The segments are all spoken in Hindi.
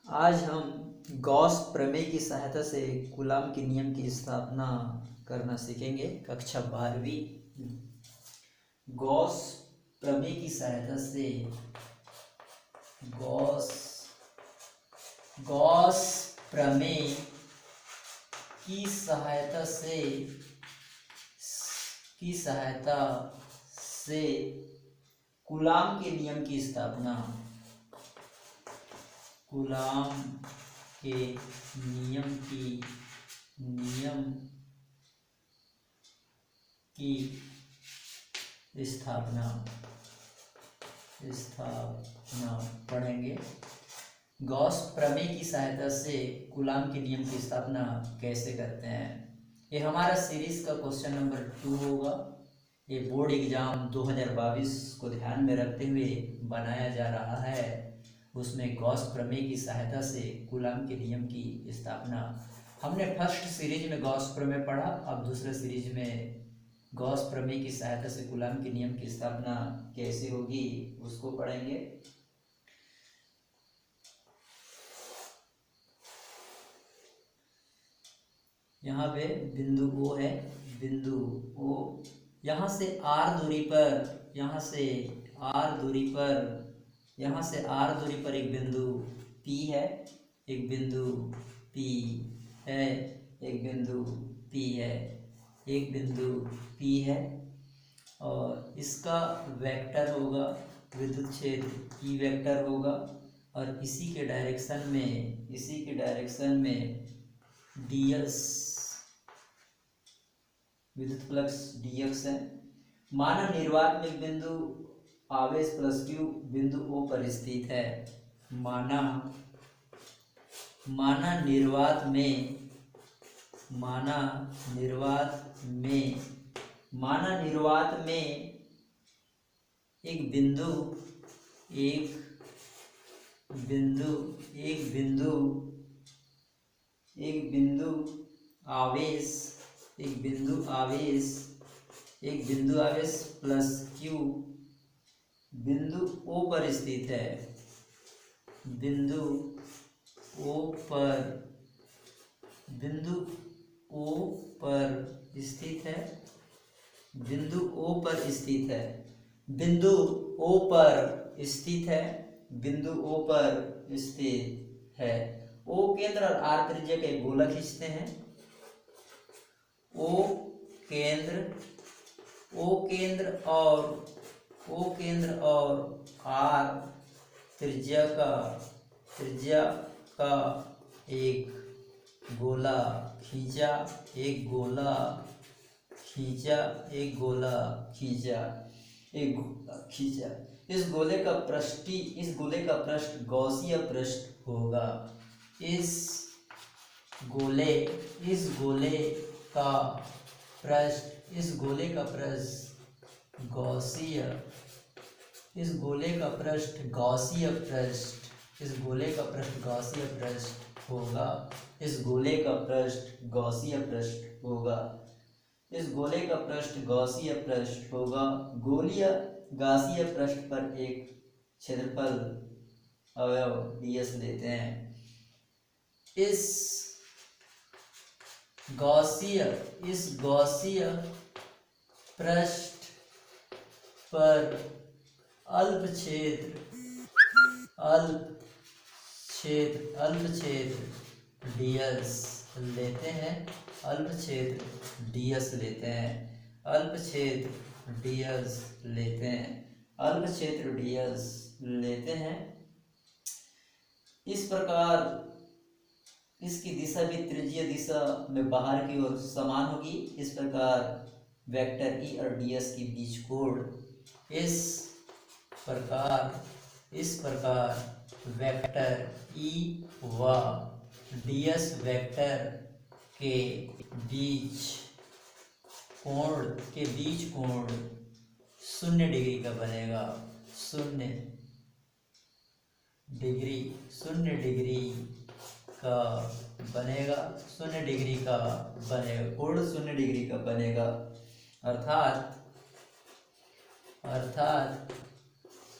आज हम गॉस प्रमेय की सहायता से कूलाम के नियम की स्थापना करना सीखेंगे। कक्षा 12वीं। गॉस प्रमेय की सहायता से गॉस गॉस प्रमेय की सहायता से कूलाम के नियम की स्थापना कूलाम के नियम की स्थापना पढ़ेंगे। गॉस प्रमेय की सहायता से कूलाम के नियम की स्थापना कैसे करते हैं, ये हमारा सीरीज का क्वेश्चन नंबर 2 होगा। ये बोर्ड एग्जाम 2022 को ध्यान में रखते हुए बनाया जा रहा है। उसमें गॉस प्रमेय की सहायता से कूलाम के नियम की स्थापना। हमने फर्स्ट सीरीज में गॉस प्रमेय पढ़ा, अब दूसरे सीरीज में गॉस प्रमेय की सहायता से कूलाम के नियम की स्थापना कैसे होगी उसको पढ़ेंगे। यहाँ पे बिंदु O है, बिंदु O, यहाँ से R दूरी पर एक बिंदु P है, एक बिंदु P है, एक बिंदु P है, एक बिंदु P है और इसका वेक्टर होगा, विद्युत क्षेत्र E वेक्टर होगा और इसी के डायरेक्शन में ds विद्युत फ्लक्स dx है। माना निर्वात में बिंदु आवेश प्लस q बिंदु O पर स्थित है। माना निर्वात में एक बिंदु आवेश प्लस q बिंदु O पर स्थित है। बिंदु O पर स्थित है। बिंदु O पर स्थित है। O केंद्र और R त्रिज्या के गोला खींचते हैं। O केंद्र और R त्रिज्या का एक गोला खींचा। इस गोले का पृष्ठ गॉसीय पृष्ठ होगा। इस गोले का पृष्ठ गॉसीय पृष्ठ होगा। गोलीय गासीय पृष्ठ पर एक क्षेत्रफल अवयव ds लेते हैं। इस गॉसीय पृष्ठ पर अल्प क्षेत्र ds लेते हैं। इस प्रकार इसकी दिशा भी त्रिज्यीय दिशा में बाहर की ओर समान होगी। इस प्रकार वेक्टर E और ds के बीच कोण इस प्रकार वेक्टर E व ds वेक्टर के बीच कोण 0 डिग्री का बनेगा। 0 डिग्री का बनेगा। अर्थात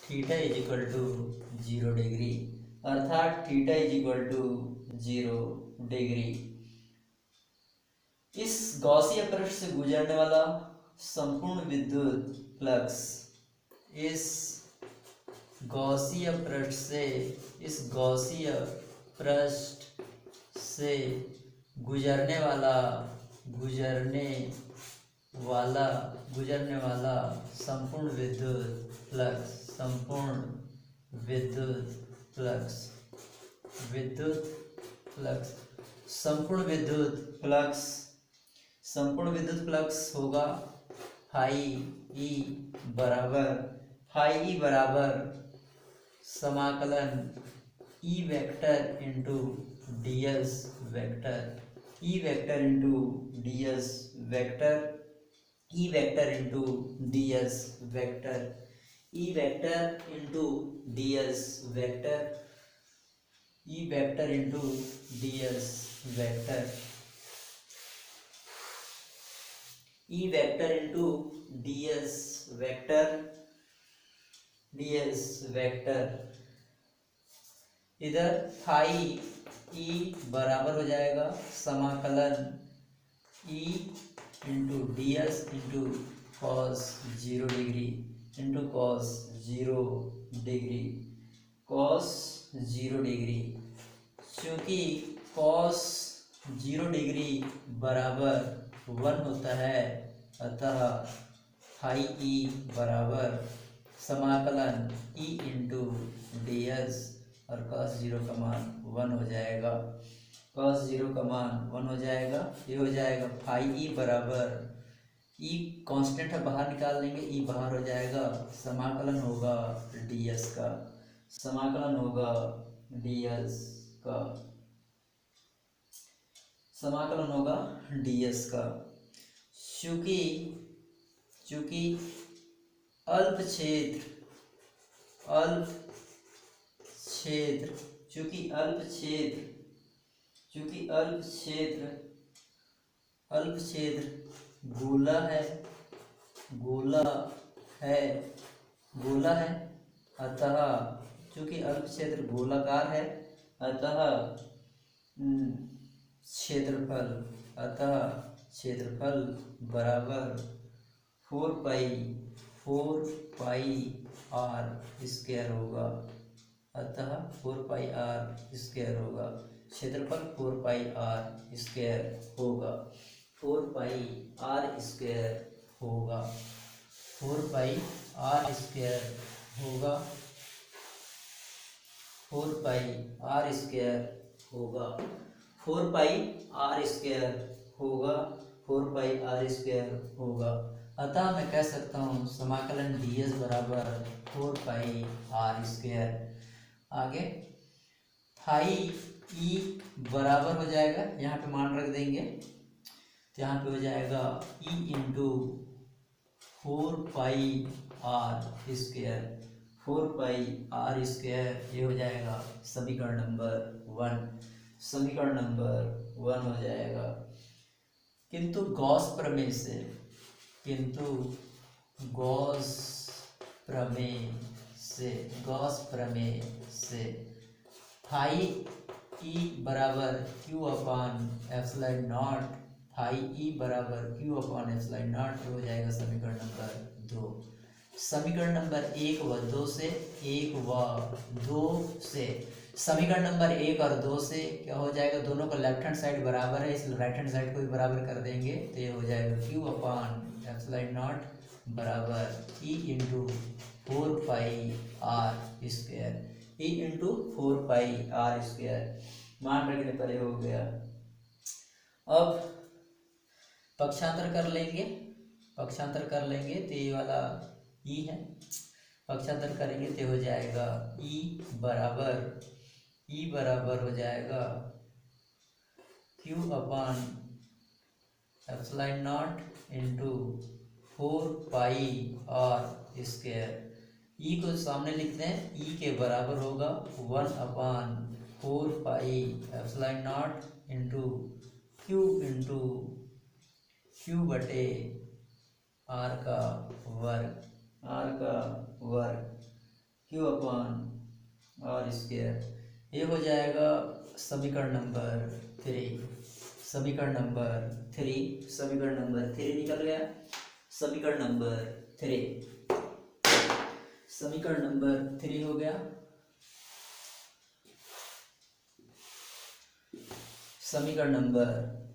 theta is equal to 0 degree. अर्थात theta is equal to 0 degree. इस गॉसियन पृष्ठ से गुजरने वाला संपूर्ण विद्युत फ्लक्स, इस गॉसियन पृष्ठ से गुजरने वाला संपूर्ण विद्युत फ्लक्स होगा फाई ई बराबर समाकलन E vector into DS vector, E vector into DS vector, E vector into DS vector, E vector into DS vector, E vector into DS vector, E vector into DS vector. इधर फाई ई बराबर हो जाएगा समाकलन E into DS into cos 0 degree into cos 0 degree. चूँकि कॉस 0 डिग्री बराबर 1 होता है, अतः फाई ई बराबर समाकलन ई इंटू डी एस और cos 0 का मान 1 हो जाएगा। cos 0 का मान 1 हो जाएगा। ये हो जाएगा फाई ई बराबर, ई कांस्टेंट है बाहर निकाल लेंगे, ई बाहर हो जाएगा, समाकलन होगा डीएस का, समाकलन होगा डीएस का। चूँकि अल्प क्षेत्र गोला है, अतः चूँकि अल्प क्षेत्र गोलाकार है, अतः क्षेत्रफल बराबर 4 पाई आर स्क्वायर होगा, अतः 4 पाई आर स्क्वायर होगा। क्षेत्रफल 4 पाई आर स्क्वायर होगा, 4 पाई आर स्क्वायर होगा, 4 पाई आर स्क्वायर होगा, 4 पाई आर स्क्वायर होगा, 4 पाई आर स्क्वायर होगा, 4 पाई आर स्क्वायर होगा। अतः मैं कह सकता हूँ समाकलन ds बराबर 4 पाई आर स्क्वायर। आगे फाई ई बराबर हो जाएगा, यहाँ पे मान रख देंगे, तो यहाँ पे हो जाएगा e into 4 pi are square, 4 pi are square. ये हो जाएगा समीकरण नंबर 1 हो जाएगा। किंतु गॉस प्रमेय से फाई ई बराबर q upon epsilon not, phi e बराबर क्यू अपान एप्सिलॉन नॉट हो जाएगा समीकरण नंबर 2। समीकरण नंबर 1 व 2 से समीकरण नंबर 1 और 2 से क्या हो जाएगा, दोनों का लेफ्ट हैंड साइड बराबर है, इसलिए राइट हैंड साइड को भी बराबर कर देंगे, तो ये हो जाएगा क्यू अपान एप्सिलॉन नॉट बराबर e into 4 pi are square, e into 4 pi are square. मान रखने पर हो गया। अब पक्षांतर कर लेंगे, तो ये वाला ई है, पक्षांतर करेंगे तो हो जाएगा ई बराबर हो जाएगा Q upon epsilon naught into 4 pi are square. E को सामने लिखते हैं, ई के बराबर होगा 1 upon 4 pi epsilon naught into Q बटे आर का वर्ग, क्यू अपान आर स्क्वायर। ये हो जाएगा समीकरण नंबर 3। समीकरण नंबर 3, समीकरण नंबर 3 निकल गया। समीकरण नंबर 3, समीकरण नंबर 3 हो गया। समीकरण नंबर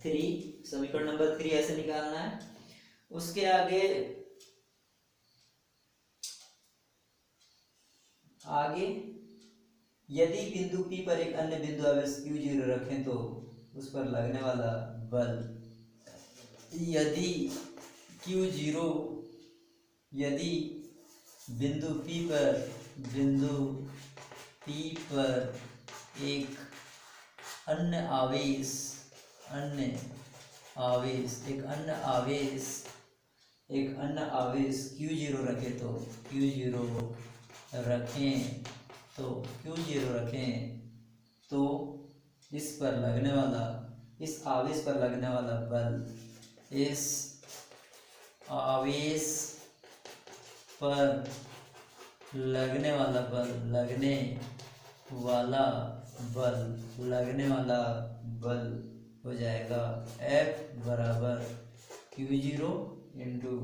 3, समीकरण नंबर 3 ऐसे निकालना है। उसके आगे यदि बिंदु P पर एक अन्य बिंदु आवेश Q0 रखें तो उस पर लगने वाला बल, यदि Q0, यदि बिंदु P पर एक अन्य आवेश Q0 रखें तो इस आवेश पर लगने वाला बल, इस आवेश पर लगने वाला बल हो जाएगा F बराबर Q0 इंटू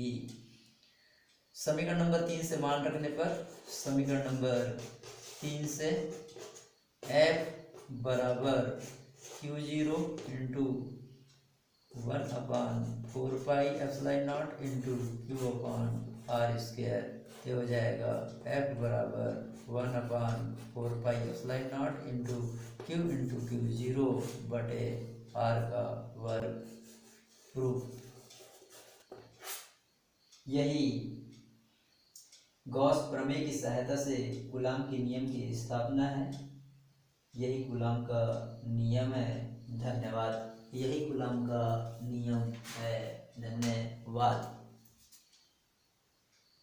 E। समीकरण नंबर 3 से मान रखने पर, समीकरण नंबर 3 से F बराबर Q0 इंटू 1/4 पाई एप्सिलॉन नॉट इंटू Q/R²। ये हो जाएगा F बराबर 1/4 पाई एप्सिलॉन नॉट इंटू Q/Q0 बटे R का वर्ग। प्रूफ। यही गॉस प्रमेय की सहायता से कूलाम के नियम की स्थापना है। यही कूलाम का नियम है। धन्यवाद। यही कूलाम का नियम है। धन्यवाद।